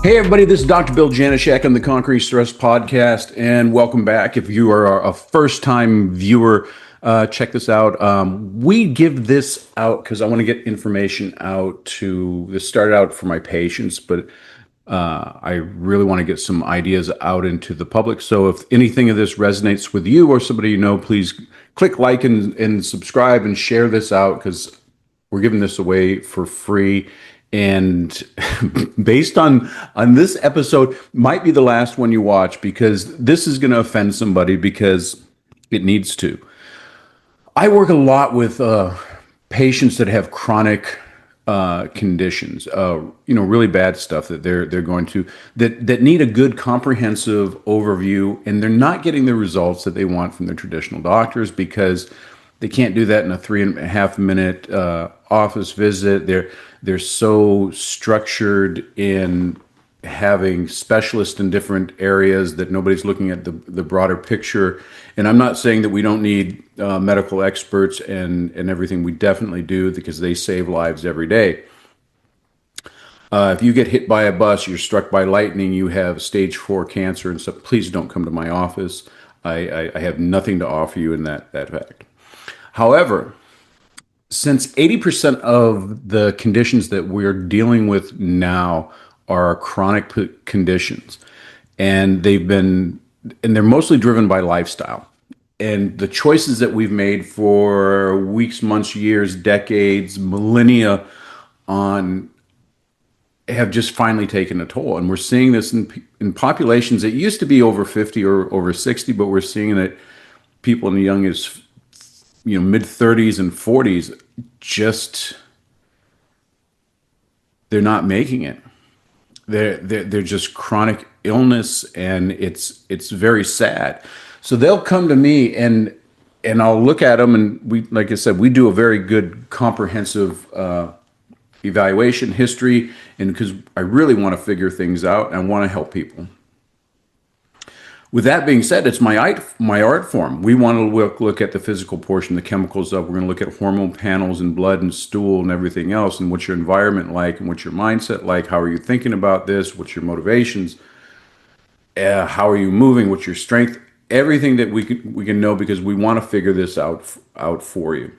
Hey everybody, this is Dr. Bill Janeshak on the Concrete Stress Podcast, and welcome back. If you are a first-time viewer, check this out. We give this out because I want to get information out to. This started out for my patients, but I really want to get some ideas out into the public. So if anything of this resonates with you or somebody you know, please click like and subscribe and share this out because we're giving this away for free. And based on this episode, might be the last one you watch because this is going to offend somebody because it needs to. I work a lot with patients that have chronic conditions, really bad stuff that they're going to that need a good comprehensive overview, and they're not getting the results that they want from their traditional doctors because they can't do that in a 3.5 minute office visit. They're so structured in having specialists in different areas that nobody's looking at the broader picture. And I'm not saying that we don't need medical experts and everything. We definitely do because they save lives every day. If you get hit by a bus, you're struck by lightning, you have stage 4 cancer and stuff, please don't come to my office. I have nothing to offer you in that fact. However, since 80% of the conditions that we're dealing with now are chronic conditions, and they're mostly driven by lifestyle. And the choices that we've made for weeks, months, years, decades, millennia on have just finally taken a toll. And we're seeing this in populations that used to be over 50 or over 60, but we're seeing that people in the youngest mid 30s and 40s, they're not making it. They're just chronic illness, and it's very sad. So they'll come to me and I'll look at them, and like I said, we do a very good comprehensive evaluation history, and because I really want to figure things out and I want to help people. With that being said, it's my art form. We want to look at the physical portion, the chemicals of. We're going to look at hormone panels and blood and stool and everything else, and what's your environment like, and what's your mindset like. How are you thinking about this? What's your motivations? How are you moving? What's your strength? Everything that we can know because we want to figure this out for you.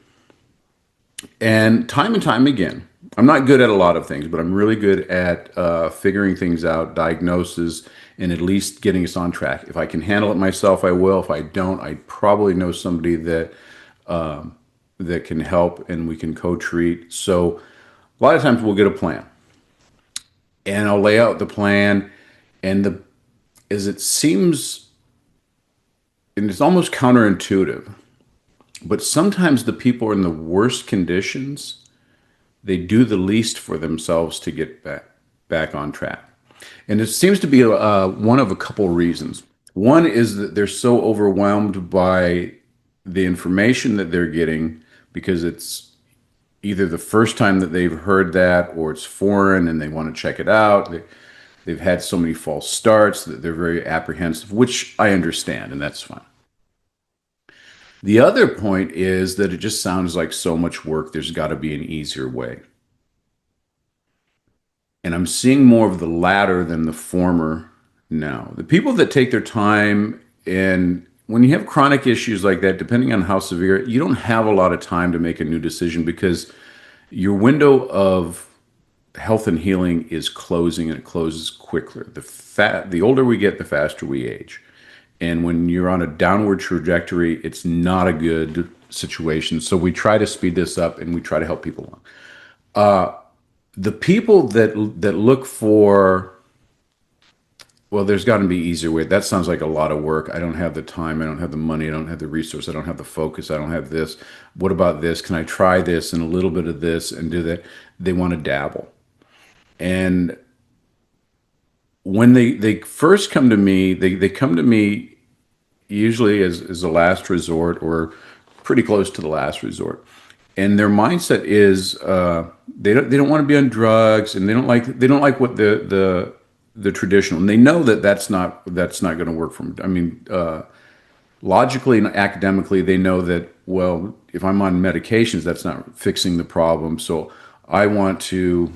And time again, I'm not good at a lot of things, but I'm really good at figuring things out, diagnosis, and at least getting us on track. If I can handle it myself, I will. If I don't, I probably know somebody that can help, and we can co-treat. So a lot of times we'll get a plan, and I'll lay out the plan, and as it seems, and it's almost counterintuitive, but sometimes the people in the worst conditions, they do the least for themselves to get back on track. And it seems to be one of a couple reasons. One is that they're so overwhelmed by the information that they're getting because it's either the first time that they've heard that, or it's foreign and they want to check it out. They've had so many false starts that they're very apprehensive, which I understand, and that's fine. The other point is that it just sounds like so much work. There's got to be an easier way. And I'm seeing more of the latter than the former now. The people that take their time, and when you have chronic issues like that, depending on how severe, you don't have a lot of time to make a new decision because your window of health and healing is closing, and it closes quicker. The older we get, the faster we age. And when you're on a downward trajectory, it's not a good situation. So we try to speed this up, and we try to help people along. The people that look for, well, there's got to be easier way. That sounds like a lot of work. I don't have the time. I don't have the money. I don't have the resource. I don't have the focus. I don't have this. What about this? Can I try this and a little bit of this and do that? They want to dabble. And when they first come to me, they come to me usually as a last resort, or pretty close to the last resort. And their mindset is they don't want to be on drugs, and they don't like what the traditional, and they know that that's not going to work for them. I mean, logically and academically, they know that, well, if I'm on medications, that's not fixing the problem. So I want to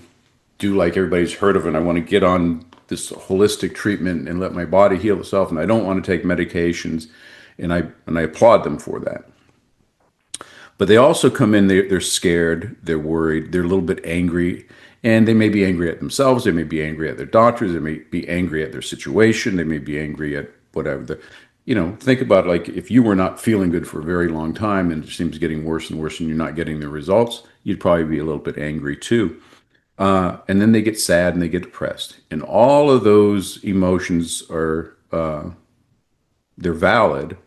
do like everybody's heard of it. I want to get on this holistic treatment and let my body heal itself, and I don't want to take medications, and I applaud them for that. But they also come in, they're scared, they're worried, they're a little bit angry, and they may be angry at themselves, they may be angry at their doctors, they may be angry at their situation, they may be angry at whatever. Think about, like, if you were not feeling good for a very long time and it seems getting worse and worse and you're not getting the results, you'd probably be a little bit angry too. And then they get sad and they get depressed. And all of those emotions they're valid,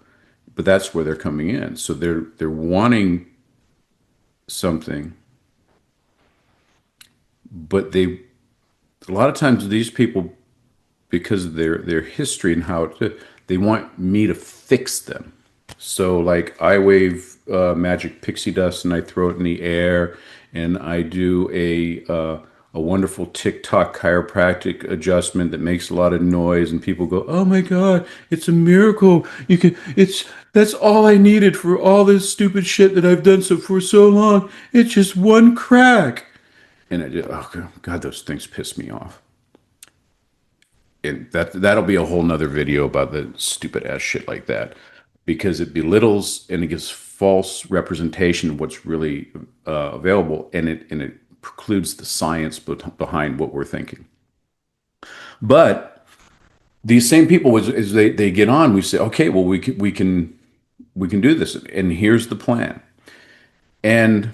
but that's where they're coming in. So they're wanting something, but a lot of times these people, because of their history and they want me to fix them. So, like, I wave magic pixie dust and I throw it in the air, and I do a wonderful TikTok chiropractic adjustment that makes a lot of noise, and people go, "Oh my God, it's a miracle! You can, it's That's all I needed for all this stupid shit that I've done for so long. It's just one crack." And oh God, those things piss me off. And that'll be a whole nother video about the stupid ass shit like that, because it belittles and it gives false representation of what's really available, and it precludes the science behind what we're thinking. But these same people, as they get on, we say, okay, well, we can do this, and here's the plan. And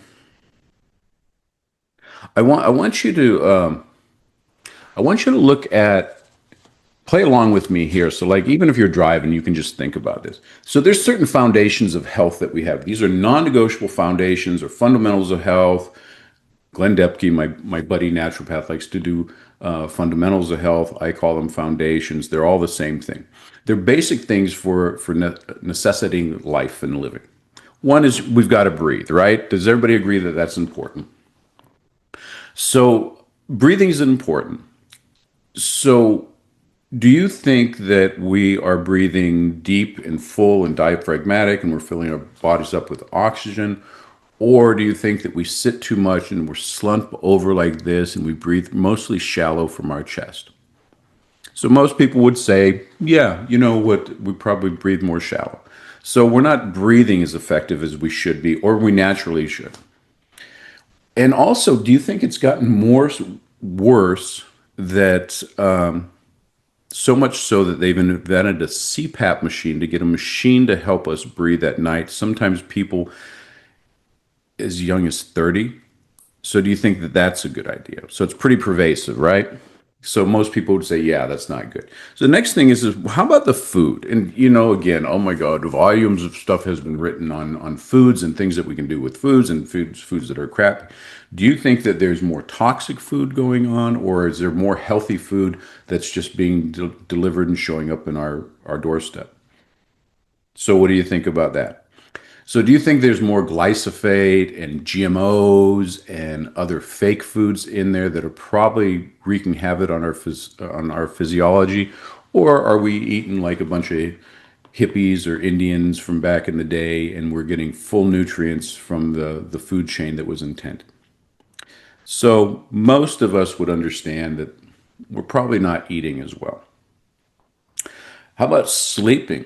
I want you to look at, play along with me here. So, like, even if you're driving, you can just think about this. So there's certain foundations of health that we have. These are non-negotiable foundations or fundamentals of health. Glenn Depke, my buddy naturopath, likes to do fundamentals of health. I call them foundations. They're all the same thing. They're basic things for necessitating life and living. One is we've got to breathe, right? Does everybody agree that that's important? So breathing is important. So do you think that we are breathing deep and full and diaphragmatic and we're filling our bodies up with oxygen? Or do you think that we sit too much and we're slumped over like this and we breathe mostly shallow from our chest? So most people would say, yeah, you know what, we probably breathe more shallow. So we're not breathing as effective as we should be, or we naturally should. And also, do you think it's gotten more worse that so much so that they've invented a CPAP machine to get a machine to help us breathe at night? Sometimes people as young as 30. So do you think that that's a good idea? So it's pretty pervasive, right? So most people would say, yeah, that's not good. So the next thing is how about the food? And again, oh my God, volumes of stuff has been written on foods and things that we can do with foods and foods that are crap. Do you think that there's more toxic food going on, or is there more healthy food that's just being delivered and showing up in our doorstep? So what do you think about that? So do you think there's more glyphosate and GMOs and other fake foods in there that are probably wreaking havoc on our physiology, or are we eating like a bunch of hippies or Indians from back in the day, and we're getting full nutrients from the food chain that was intended? So most of us would understand that we're probably not eating as well. How about sleeping?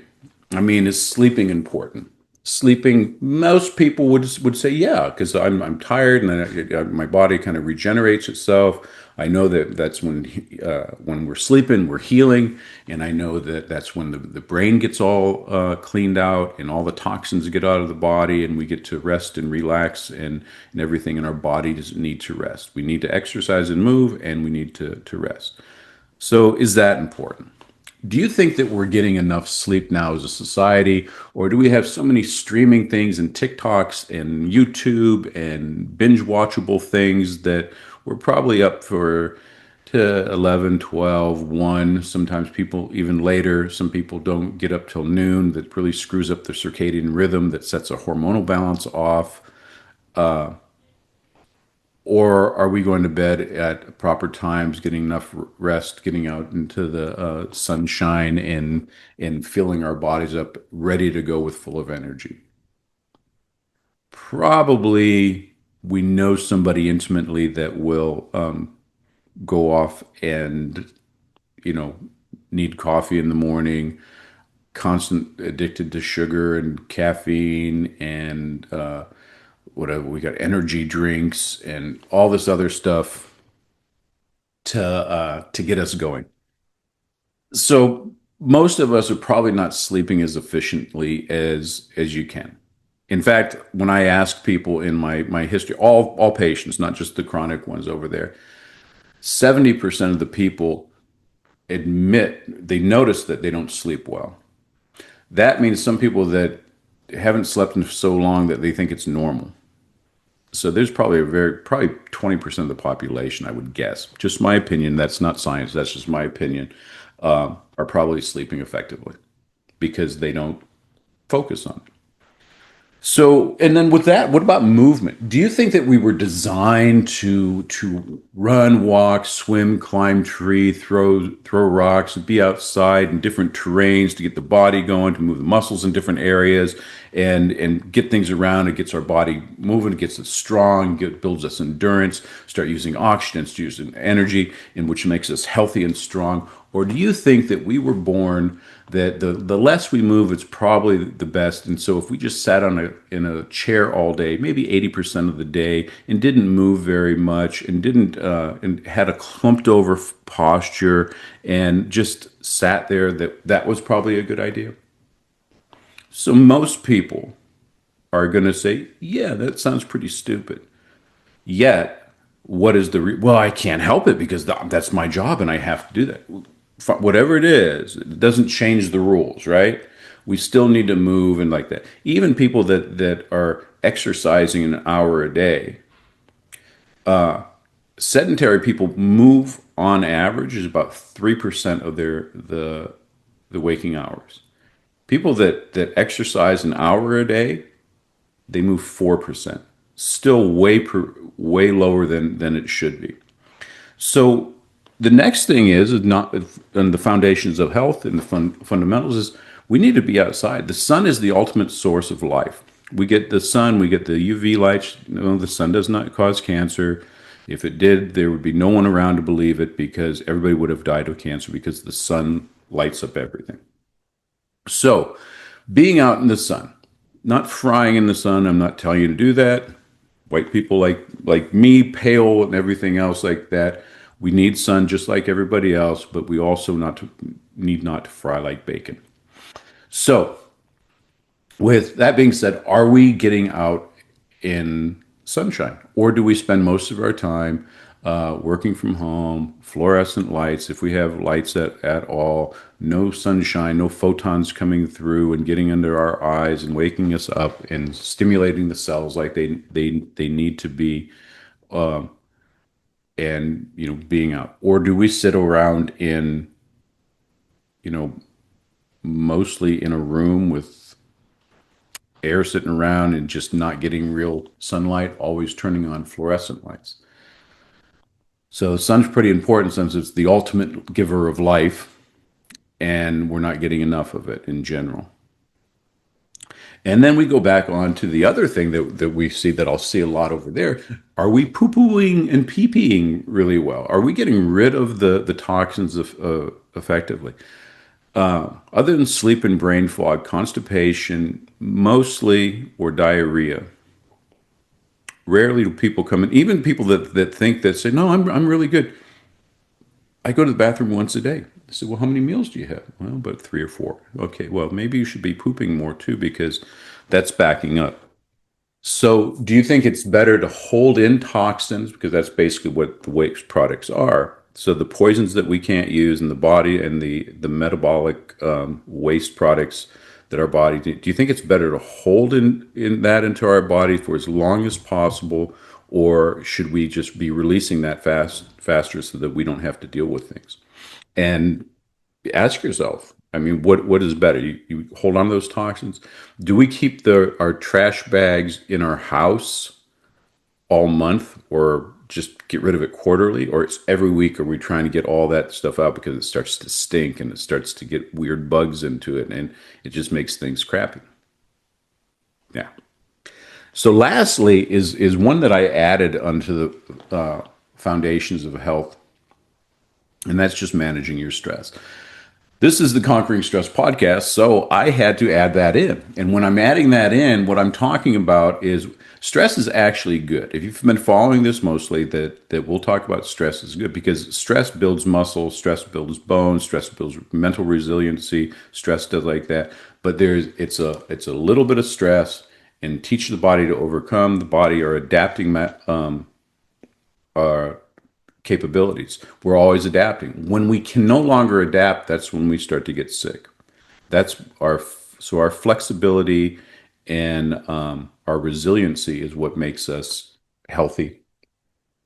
I mean, is sleeping important? Sleeping, most people would say, yeah, because I'm tired and my body kind of regenerates itself. I know that that's when we're sleeping, we're healing, and I know that that's when the brain gets all cleaned out and all the toxins get out of the body, and we get to rest and relax, and everything in our bodies need to rest. We need to exercise and move, and we need to rest. So, is that important? Do you think that we're getting enough sleep now as a society, or do we have so many streaming things and TikToks and YouTube and binge watchable things that we're probably up for to 11, 12, 1? Sometimes people even later. Some people don't get up till noon. That really screws up their circadian rhythm, that sets a hormonal balance off. Or are we going to bed at proper times, getting enough rest, getting out into the sunshine, and filling our bodies up, ready to go with full of energy? Probably we know somebody intimately that will go off and need coffee in the morning, constant addicted to sugar and caffeine and whatever. We got energy drinks and all this other stuff to get us going. So most of us are probably not sleeping as efficiently as you can. In fact, when I ask people in my history, all patients, not just the chronic ones over there, 70% of the people admit they notice that they don't sleep well. That means some people that haven't slept in so long that they think it's normal. So there's probably probably 20% of the population, I would guess. Just my opinion. That's not science. That's just my opinion. Are probably sleeping effectively because they don't focus on it. So, and then with that, what about movement? Do you think that we were designed to run, walk, swim, climb tree, throw rocks, be outside in different terrains to get the body going, to move the muscles in different areas, and get things around? It gets our body moving, it gets us strong, builds us endurance, start using oxygen, using energy, in which makes us healthy and strong. Or do you think that we were born that the less we move, it's probably the best? And so if we just sat in a chair all day, maybe 80% of the day, and didn't move very much, and didn't and had a clumped over posture, and just sat there, that was probably a good idea. So most people are going to say, yeah, that sounds pretty stupid. Yet, what is well, I can't help it because that's my job and I have to do that. Whatever it is, it doesn't change the rules, right? We still need to move and like that. Even people that are exercising an hour a day, sedentary people move on average is about 3% of the waking hours. People that exercise an hour a day, they move 4%. Still way lower than it should be. So the next thing is not and the foundations of health and the fundamentals is we need to be outside. The sun is the ultimate source of life. We get the sun, we get the UV lights. The sun does not cause cancer. If it did, there would be no one around to believe it because everybody would have died of cancer because the sun lights up everything. So, being out in the sun, not frying in the sun. I'm not telling you to do that. White people like me, pale and everything else like that. We need sun just like everybody else, but we also need not to fry like bacon. So, with that being said, are we getting out in sunshine, or do we spend most of our time working from home, fluorescent lights, if we have lights at all, no sunshine, no photons coming through and getting under our eyes and waking us up and stimulating the cells like they need to be, and being out? Or do we sit around in you know mostly in a room with air sitting around and just not getting real sunlight, always turning on fluorescent lights? So the sun's pretty important since it's the ultimate giver of life, and we're not getting enough of it in general. And then we go back on to the other thing that we see, that I'll see a lot over there. Are we poo-pooing and pee-peeing really well? Are we getting rid of the toxins effectively? Other than sleep and brain fog, constipation, mostly, or diarrhea. Rarely do people come in, even people that think that say, no, I'm really good. I go to the bathroom once a day. I said, well, how many meals do you have? Well, about 3 or 4. Okay, well, maybe you should be pooping more too, because that's backing up. So, do you think it's better to hold in toxins, because that's basically what the waste products are? So, the poisons that we can't use in the body and the metabolic waste products that our body do you think it's better to hold in that into our body for as long as possible, or should we just be releasing that faster so that we don't have to deal with things? And ask yourself, I mean, what is better? You hold on to those toxins? Do we keep our trash bags in our house all month, or just get rid of it quarterly, or it's every week? Are we trying to get all that stuff out because it starts to stink and it starts to get weird bugs into it and it just makes things crappy? Yeah. So lastly is one that I added onto the foundations of health, And that's just managing your stress. This is the Conquering Stress podcast, so I had to add that in. And when I'm adding that in, what I'm talking about is stress is actually good. If you've been following this mostly, that we'll talk about stress is good because stress builds muscle, stress builds bones, stress builds mental resiliency, stress does like that. But it's a little bit of stress and teach the body to overcome the body or adapting capabilities. We're always adapting. When we can no longer adapt, that's when we start to get sick. That's our flexibility and our resiliency is what makes us healthy,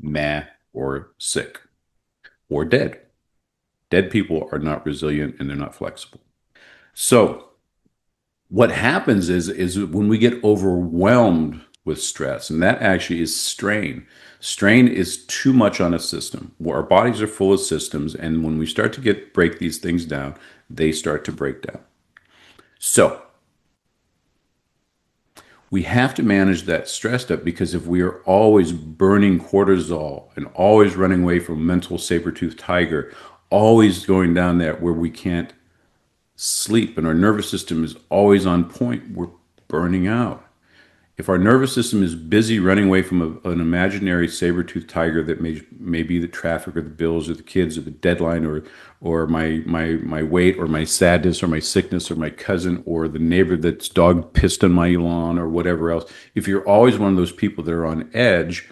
meh, or sick or dead. Dead people are not resilient and they're not flexible. So what happens is when we get overwhelmed with stress, and that actually is strain. Strain is too much on a system. Our bodies are full of systems, and when we start to break these things down, they start to break down. So we have to manage that stress stuff because if we are always burning cortisol and always running away from mental saber-toothed tiger, always going down that where we can't sleep and our nervous system is always on point, we're burning out. If our nervous system is busy running away from an imaginary saber-toothed tiger that may be the traffic or the bills or the kids or the deadline or my weight or my sadness or my sickness or my cousin or the neighbor that's dog pissed on my lawn or whatever else, if you're always one of those people that are on edge,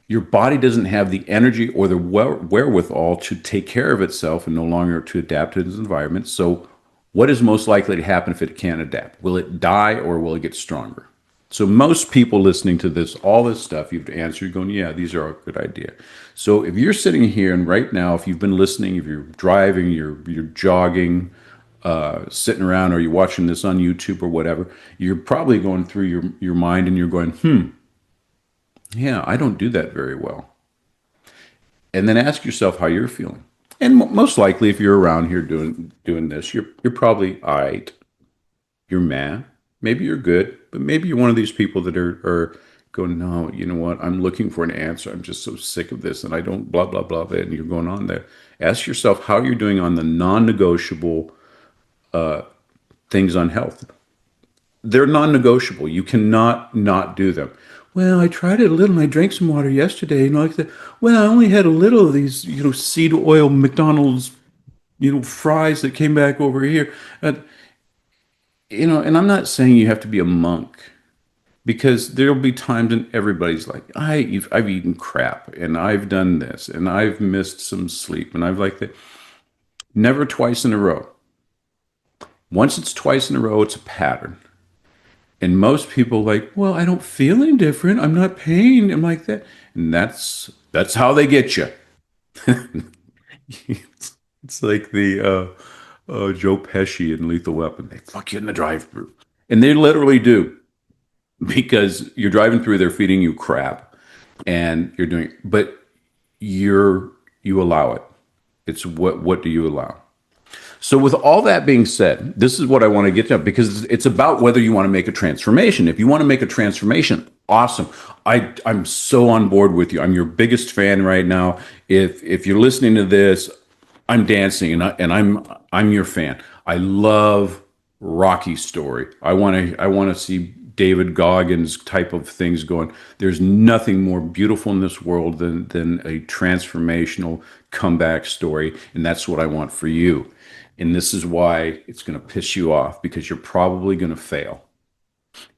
your body doesn't have the energy or the wherewithal to take care of itself and no longer to adapt to its environment. So, what is most likely to happen if it can't adapt? Will it die or will it get stronger? So, most people listening to this, all this stuff, you've answered going, yeah, these are a good idea. So, if you're sitting here and right now, if you've been listening, if you're driving, you're jogging, sitting around, or you're watching this on YouTube or whatever, you're probably going through your mind and you're going, yeah, I don't do that very well. And then ask yourself how you're feeling. And most likely, if you're around here doing this, you're probably all right. You're mad. Maybe you're good, but maybe you're one of these people that are going, no, you know what? I'm looking for an answer. I'm just so sick of this, and I don't blah blah blah. And you're going on there. Ask yourself how you're doing on the non-negotiable things on health. They're non-negotiable. You cannot not do them. Well, I tried it a little and I drank some water yesterday, like that. Well, I only had a little of these, seed oil McDonald's, fries that came back over here. And I'm not saying you have to be a monk because there'll be times when everybody's like, I've eaten crap and I've done this and I've missed some sleep and I've like that. Never twice in a row. Once it's twice in a row, it's a pattern. And most people like, well, I don't feel any different. I'm not pained. I'm like that. And that's how they get you. It's like the Joe Pesci in Lethal Weapon. They fuck you in the drive-through. And they literally do because you're driving through, they're feeding you crap and you're doing, but you allow it. It's what do you allow? So, with all that being said, this is what I want to get to because it's about whether you want to make a transformation. If you want to make a transformation, awesome. I'm so on board with you. I'm your biggest fan right now. If you're listening to this, I'm dancing and I'm your fan. I love Rocky story. I want to see David Goggins type of things going. There's nothing more beautiful in this world than a transformational comeback story, and that's what I want for you. And this is why it's going to piss you off because you're probably going to fail.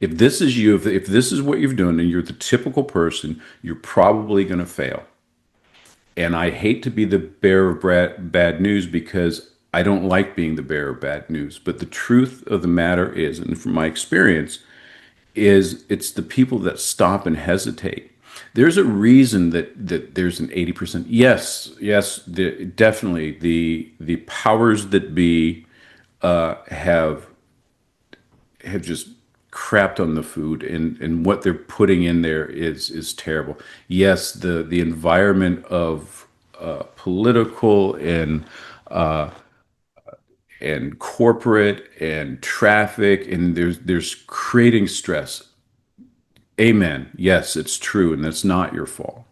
If this is you, if this is what you're doing and you're the typical person, you're probably going to fail. And I hate to be the bearer of bad news because I don't like being the bearer of bad news. But the truth of the matter is, and from my experience, is it's the people that stop and hesitate. There's a reason that there's an 80%. Yes, definitely the powers that be have just crapped on the food and what they're putting in there is terrible. Yes, the environment of political and corporate and traffic and there's creating stress. Amen. Yes, it's true, and that's not your fault.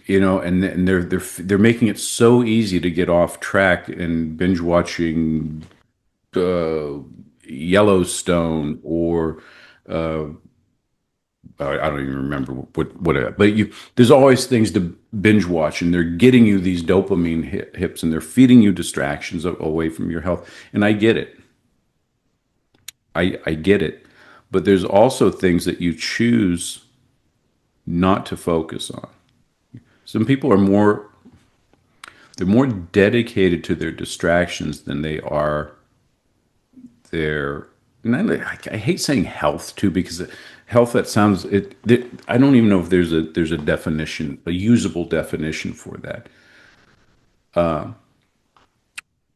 and they're making it so easy to get off track and binge watching uh, Yellowstone or I don't even remember what, but there's always things to binge watch, and they're getting you these dopamine hits, and they're feeding you distractions away from your health. And I get it, I get it, but there's also things that you choose not to focus on. Some people are they're more dedicated to their distractions than they are their. And I hate saying health too, because health, that sounds I don't even know if there's a definition, a usable definition for that.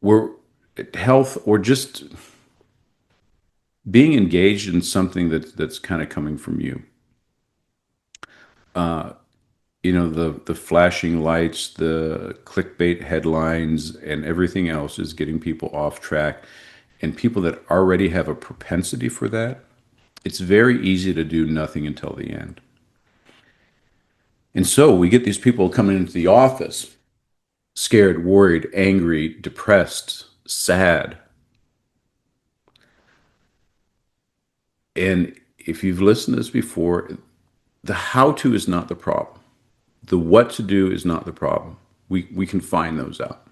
We're health, or just being engaged in something that's kind of coming from you. The flashing lights, the clickbait headlines, and everything else is getting people off track. And people that already have a propensity for that, it's very easy to do nothing until the end. And so we get these people coming into the office scared, worried, angry, depressed, sad. And if you've listened to this before, the how to is not the problem. The what to do is not the problem. We can find those out.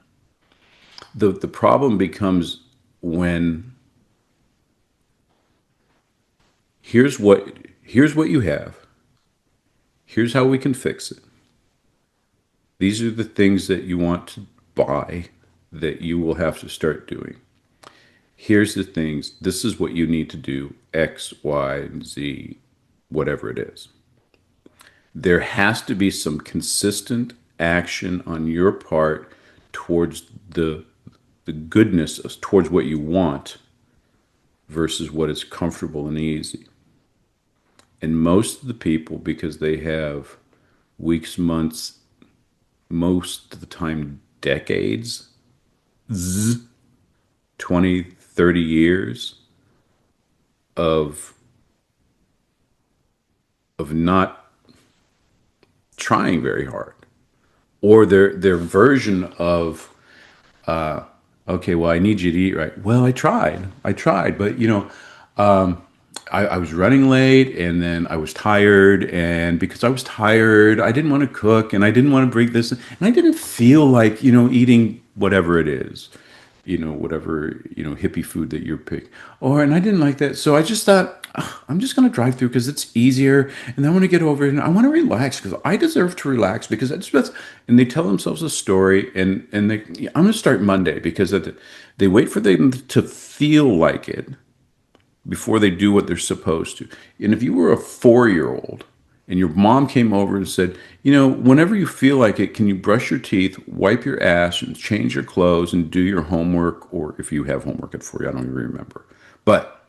The problem becomes when here's what here's what you have. Here's how we can fix it. These are the things that you want to buy that you will have to start doing. Here's the things. This is what you need to do. X, Y, and Z, whatever it is. There has to be some consistent action on your part towards the goodness, towards what you want versus what is comfortable and easy. And most of the people, because they have weeks, months, most of the time decades, 20, 30 years of not trying very hard, or their version of okay, well, I need you to eat right. Well, I tried, but I was running late, and then I was tired, and because I was tired, I didn't want to cook, and I didn't want to bring this, and I didn't feel like eating whatever it is, whatever hippie food that you're picking, and I didn't like that, so I just thought, "Ugh, I'm just going to drive through because it's easier, and I want to get over it, and I want to relax because I deserve to relax because that's." And they tell themselves a story, and I'm going to start Monday because they wait for them to feel like it before they do what they're supposed to. And if you were a 4-year old and your mom came over and said, whenever you feel like it, can you brush your teeth, wipe your ass, and change your clothes and do your homework? Or if you have homework at 4, I don't even remember. But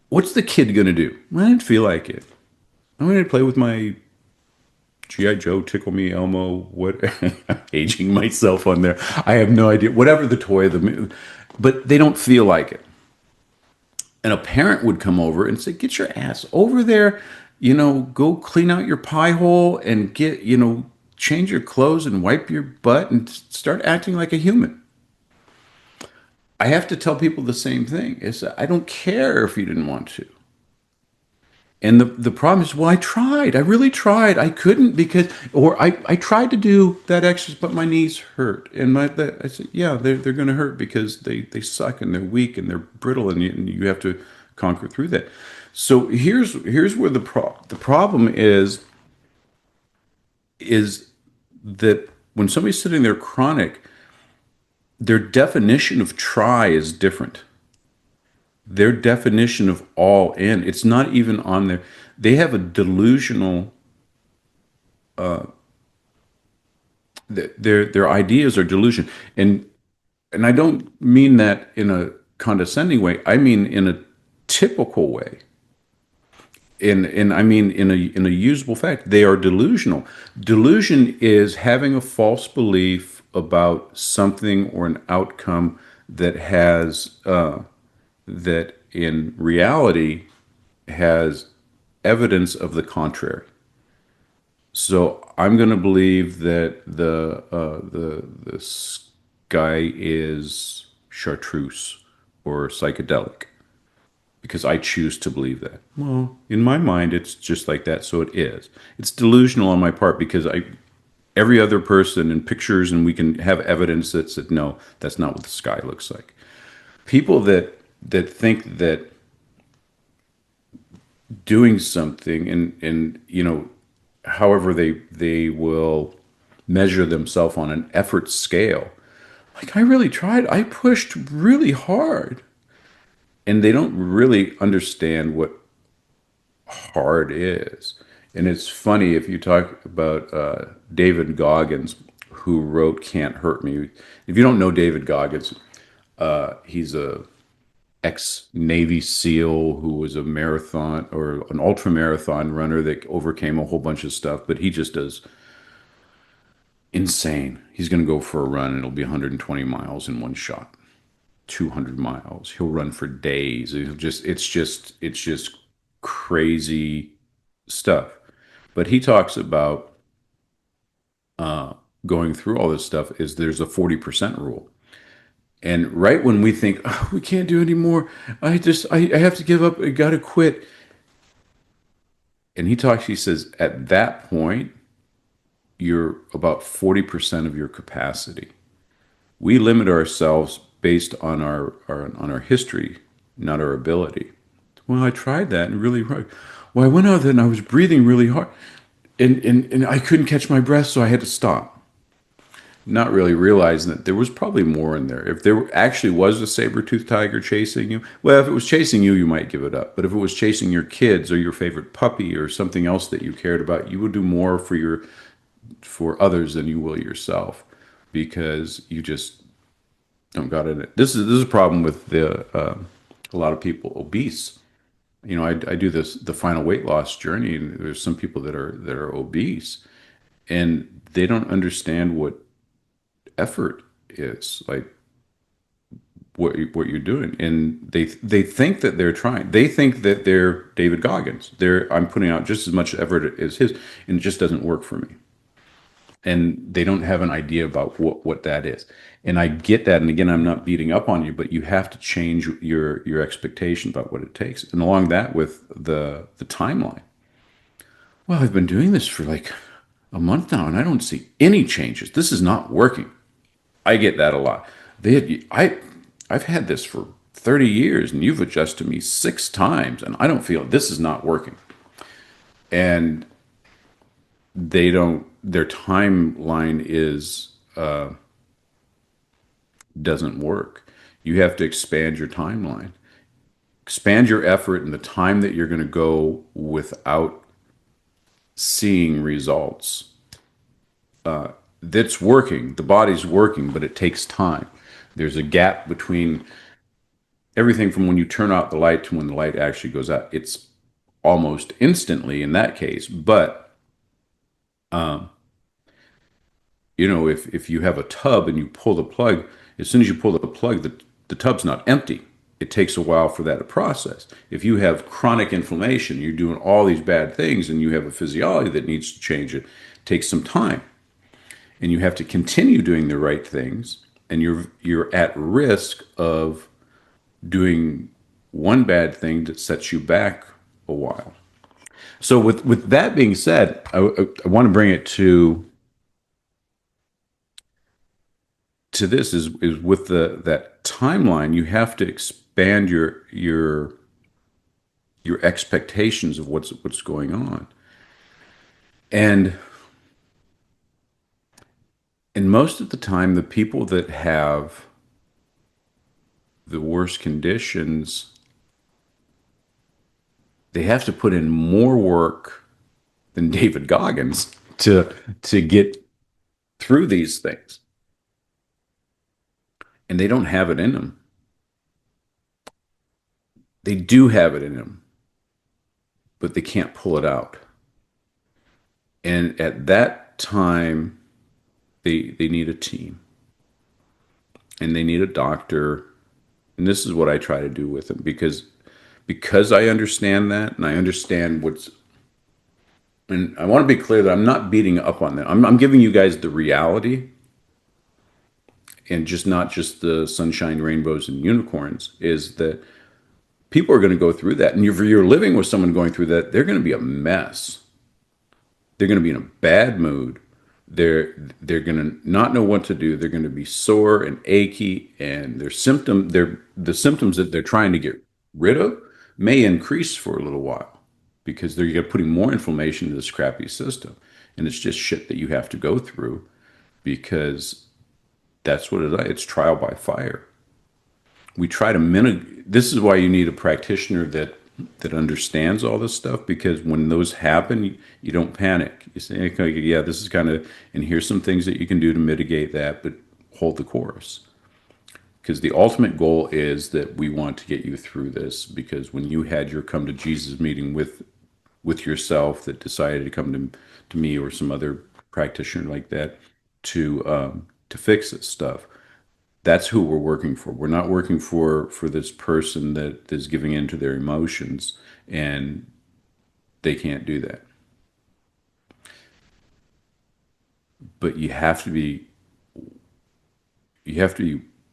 what's the kid going to do? Well, I didn't feel like it. I'm going to play with my G.I. Joe, Tickle Me Elmo, what? I'm aging myself on there. I have no idea. Whatever the toy of the, but they don't feel like it. And a parent would come over and say, get your ass over there, go clean out your pie hole and change your clothes and wipe your butt and start acting like a human. I have to tell people the same thing. I don't care if you didn't want to. And the problem is, well, I tried. I really tried. I couldn't or I tried to do that exercise, but my knees hurt. And I said, yeah, they're going to hurt because they suck and they're weak and they're brittle, and you have to conquer through that. So here's where the problem is that when somebody's sitting there chronic, their definition of try is different. Their definition of all in, it's not even on there. They have a delusional, their ideas are delusion. And I don't mean that in a condescending way. I mean in a typical way. And I mean in a usable fact. They are delusional. Delusion is having a false belief about something or an outcome that that in reality has evidence of the contrary. So I'm going to believe that the sky is chartreuse or psychedelic because I choose to believe that. Well, in my mind, it's just like that, so it is. It's delusional on my part because I every other person in pictures, and we can have evidence that said no, that's not what the sky looks like. People that think that doing something and however they will measure themselves on an effort scale, like I really tried, I pushed really hard, and they don't really understand what hard is. And it's funny if you talk about David Goggins, who wrote "Can't Hurt Me." If you don't know David Goggins, he's a ex Navy SEAL who was a marathon or an ultra marathon runner that overcame a whole bunch of stuff. But he just does insane. He's going to go for a run and it'll be 120 miles in one shot. 200 miles. He'll run for days. It's just crazy stuff. But he talks about going through all this stuff is there's a 40% rule. And right when we think, oh, we can't do anymore, I have to give up, I gotta quit. And he says, at that point, you're about 40% of your capacity. We limit ourselves based on our history, not our ability. Well, I tried that and really hard. Well, I went out there and I was breathing really hard and I couldn't catch my breath, so I had to stop. Not really realizing that there was probably more in there. If there actually was a saber-toothed tiger chasing you, well, if it was chasing you, you might give it up. But if it was chasing your kids or your favorite puppy or something else that you cared about, you would do more for others than you will yourself because you just don't got it. This is a problem with the a lot of people obese. I do the final weight loss journey, and there's some people that are obese, and they don't understand what effort is like what you're doing, and they think that they're trying. They think that they're David Goggins. I'm putting out just as much effort as his, and it just doesn't work for me. And they don't have an idea about what that is. And I get that. And again, I'm not beating up on you, but you have to change your expectation about what it takes. And along that with the timeline. Well, I've been doing this for like a month now, and I don't see any changes. This is not working. I get that a lot. I've had this for 30 years, and you've adjusted me 6 times, and I don't feel this is not working. And they don't. Their timeline is doesn't work. You have to expand your timeline, expand your effort, and the time that you're going to go without seeing results. That's working. The body's working, but it takes time. There's a gap between everything from when you turn out the light to when the light actually goes out. It's almost instantly in that case. But if you have a tub and you pull the plug, as soon as you pull the plug, the tub's not empty. It takes a while for that to process. If you have chronic inflammation, you're doing all these bad things, and you have a physiology that needs to change, it takes some time, and you have to continue doing the right things, and you're at risk of doing one bad thing that sets you back a while. So with that being said, I want to bring it to this is with the that timeline. You have to expand your expectations of what's going on, and most of the time, the people that have the worst conditions, they have to put in more work than David Goggins to get through these things, and they don't have it in them. They do have it in them, but they can't pull it out. And at that time, they need a team, and they need a doctor. And this is what I try to do with them because I understand that, and I understand what's And I want to be clear that I'm not beating up on that. I'm giving you guys the reality and just not just the sunshine, rainbows, and unicorns. Is that people are going to go through that, and if you're living with someone going through that, they're going to be a mess. They're going to be in a bad mood. They're going to not know what to do. They're going to be sore and achy, and the symptoms that they're trying to get rid of may increase for a little while because they're putting more inflammation into this crappy system, and it's just shit that you have to go through because that's what it is. It's trial by fire. We try to mitigate. This is why you need a practitioner that understands all this stuff, because when those happen, you don't panic. You say, okay, yeah, this is kind of, and here's some things that you can do to mitigate that, but hold the course. Because the ultimate goal is that we want to get you through this. Because when you had your come to Jesus meeting with yourself that decided to come to me or some other practitioner like that to fix this stuff, that's who we're working for. We're not working for this person that is giving in to their emotions, and they can't do that. But you have to be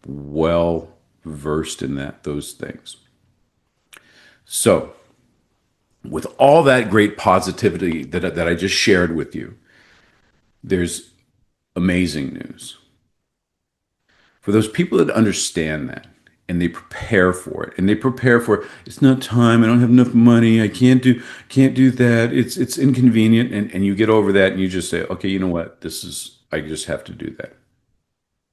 well versed in those things. So, with all that great positivity that I just shared with you, there's amazing news. For those people that understand that and they prepare for it, and they prepare for it, it's not time, I don't have enough money, I can't do that, it's inconvenient, and you get over that and you just say, okay, you know what, this is, I just have to do that,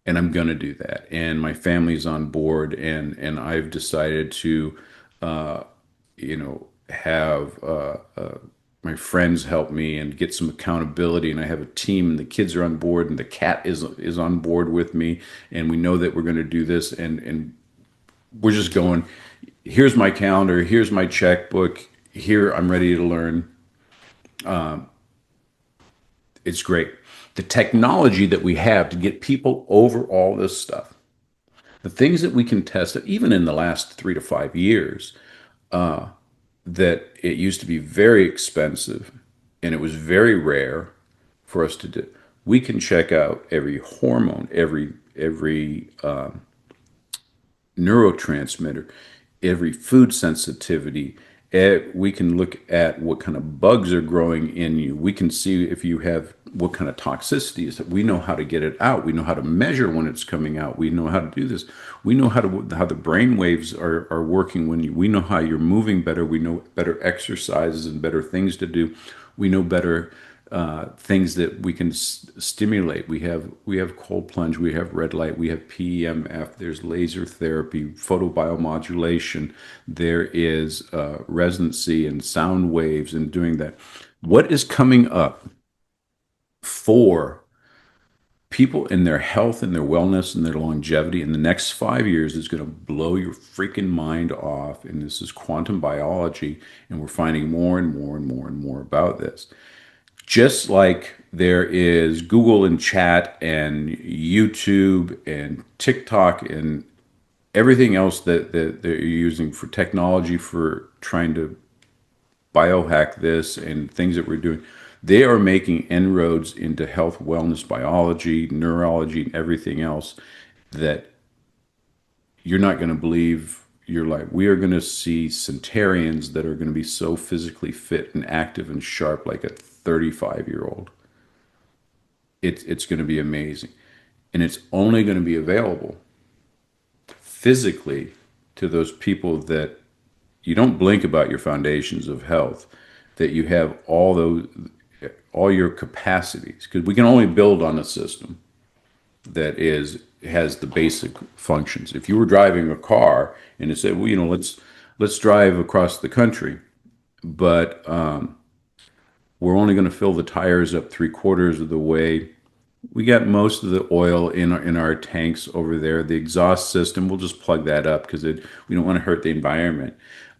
and I'm going to do that, and my family's on board, and I've decided to have my friends help me and get some accountability, and I have a team, and the kids are on board, and the cat is on board with me, and we know that we're going to do this, and we're just going, here's my calendar, here's my checkbook, here, I'm ready to learn. It's great. The technology that we have to get people over all this stuff, the things that we can test, even in the last 3 to 5 years, that it used to be very expensive and it was very rare for us to do. We can check out every hormone, every neurotransmitter, every food sensitivity. We can look at what kind of bugs are growing in you. We can see if you have what kind of toxicities. We know how to get it out. We know how to measure when it's coming out. We know how to do this. We know how the brain waves are working when we know how you're moving better. We know better exercises and better things to do. We know better things that we can stimulate. We have cold plunge, we have red light, we have PEMF. There's laser therapy, photobiomodulation. There is resonancy and sound waves, and doing that. What is coming up for people in their health and their wellness and their longevity in the next 5 years is going to blow your freaking mind off. And this is quantum biology, and we're finding more and more and more and more about this. Just like there is Google and chat and YouTube and TikTok and everything else that they're using for technology for trying to biohack this and things that we're doing, they are making inroads into health, wellness, biology, neurology, and everything else that you're not going to believe your life. We are going to see centenarians that are going to be so physically fit and active and sharp like a 35-year-old. It's going to be amazing. And it's only going to be available physically to those people that you don't blink about your foundations of health, that you have all your capacities, because we can only build on a system that has the basic functions. If you were driving a car and it said, well, let's drive across the country, but we're only going to fill the tires up 3/4 of the way. We got most of the oil in our tanks over there. The exhaust system, we'll just plug that up because we don't want to hurt the environment.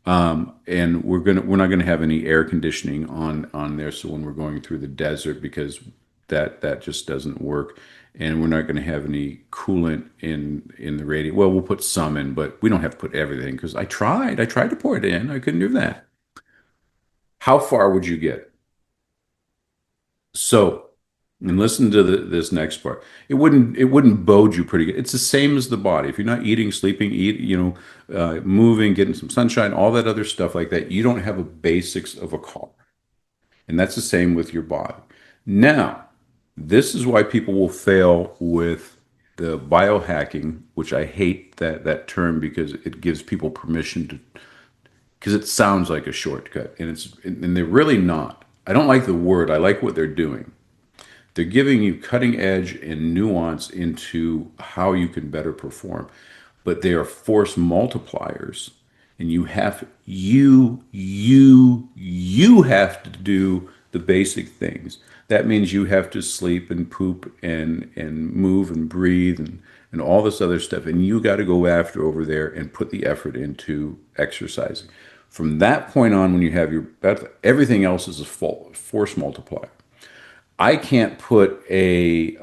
And we're not gonna have any air conditioning on there. So when we're going through the desert, because that just doesn't work. And we're not going to have any coolant in the radio. Well, we'll put some in, but we don't have to put everything, because I tried to pour it in. I couldn't do that. How far would you get? So, and listen to this next part. It wouldn't bode you pretty good. It's the same as the body. If you're not eating, sleeping, moving, getting some sunshine, all that other stuff like that, you don't have a basics of a car. And that's the same with your body. Now, this is why people will fail with the biohacking, which I hate that term because it gives people permission to, because it sounds like a shortcut, and they're really not. I don't like the word. I like what they're doing. They're giving you cutting edge and nuance into how you can better perform, but they are force multipliers, and you have to do the basic things. That means you have to sleep and poop and move and breathe and all this other stuff, and you got to go after over there and put the effort into exercising. From that point on, when you have your everything else is a force multiplier. I can't put you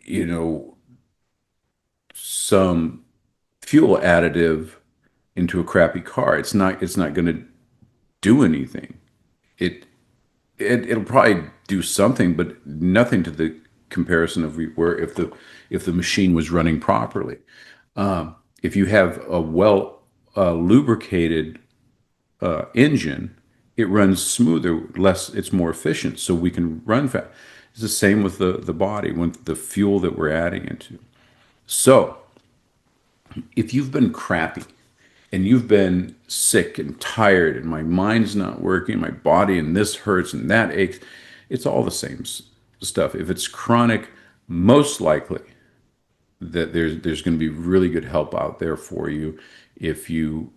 know, some fuel additive into a crappy car. It's not going to do anything. It, it'll probably do something, but nothing to the comparison of where if the machine was running properly. If you have a well lubricated engine, it runs smoother, less, it's more efficient, so we can run fast. It's the same with the body, with the fuel that we're adding into. So if you've been crappy and you've been sick and tired and my mind's not working, my body and this hurts and that aches, it's all the same stuff. If it's chronic, most likely that there's going to be really good help out there for you if you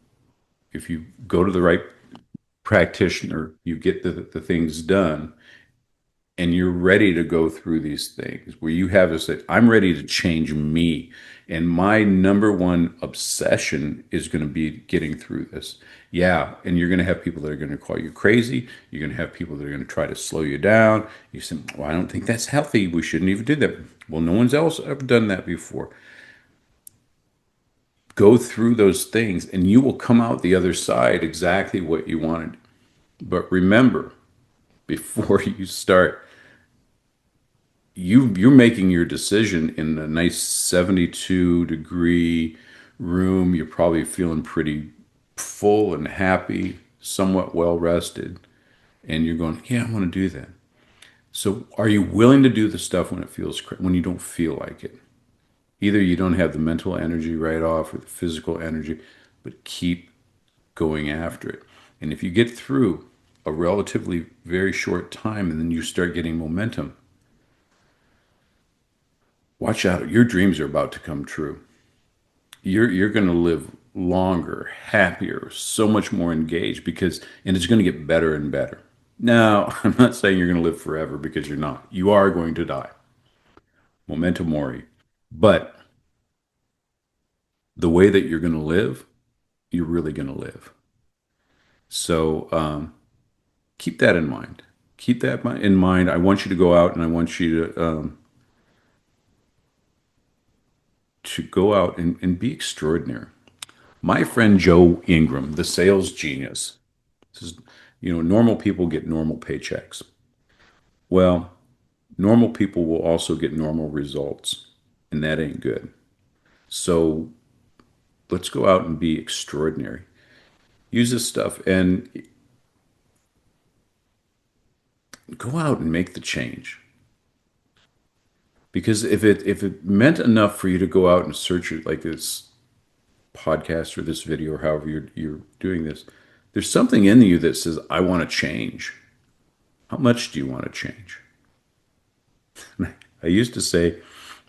go to the right practitioner, you get the things done, and you're ready to go through these things where you have this, I'm ready to change me. And my number one obsession is going to be getting through this. Yeah. And you're going to have people that are going to call you crazy. You're going to have people that are going to try to slow you down. You say, well, I don't think that's healthy. We shouldn't even do that. Well, no one's else ever done that before. Go through those things and you will come out the other side exactly what you wanted. But remember, before you start, you're making your decision in a nice 72-degree room. You're probably feeling pretty full and happy, somewhat well rested, and you're going, yeah, I want to do that. So are you willing to do the stuff when it feels when you don't feel like it? Either you don't have the mental energy right off or the physical energy, but keep going after it. And if you get through a relatively very short time and then you start getting momentum, watch out. Your dreams are about to come true. You're going to live longer, happier, so much more engaged and it's going to get better and better. Now, I'm not saying you're going to live forever because you're not. You are going to die. Memento mori. But the way that you're going to live, you're really going to live. So keep that in mind. Keep that in mind. I want you to go out and I want you to go out and be extraordinary. My friend Joe Ingram, the sales genius, says, normal people get normal paychecks. Well, normal people will also get normal results, and that ain't good. So let's go out and be extraordinary. Use this stuff and go out and make the change. Because if it meant enough for you to go out and search it like this podcast or this video or however you're doing this, there's something in you that says, I want to change. How much do you want to change? I used to say,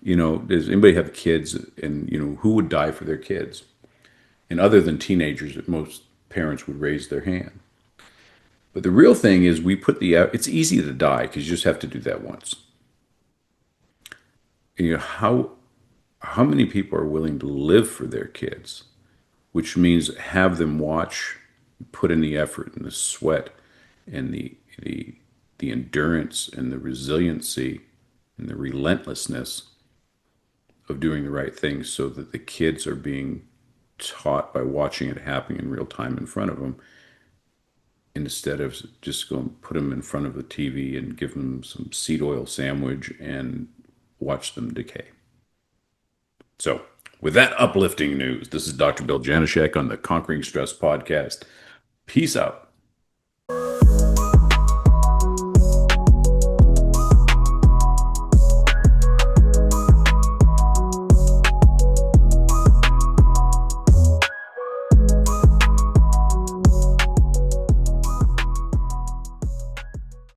does anybody have kids and, who would die for their kids? And other than teenagers, most parents would raise their hand. But the real thing is it's easy to die because you just have to do that once. How many people are willing to live for their kids, which means have them watch, put in the effort and the sweat and the endurance and the resiliency and the relentlessness of doing the right thing so that the kids are being taught by watching it happen in real time in front of them. instead of just going to put them in front of the TV and give them some seed oil sandwich and watch them decay. So, with that uplifting news, this is Dr. Bill Janeshak on the Conquering Stress podcast. Peace out.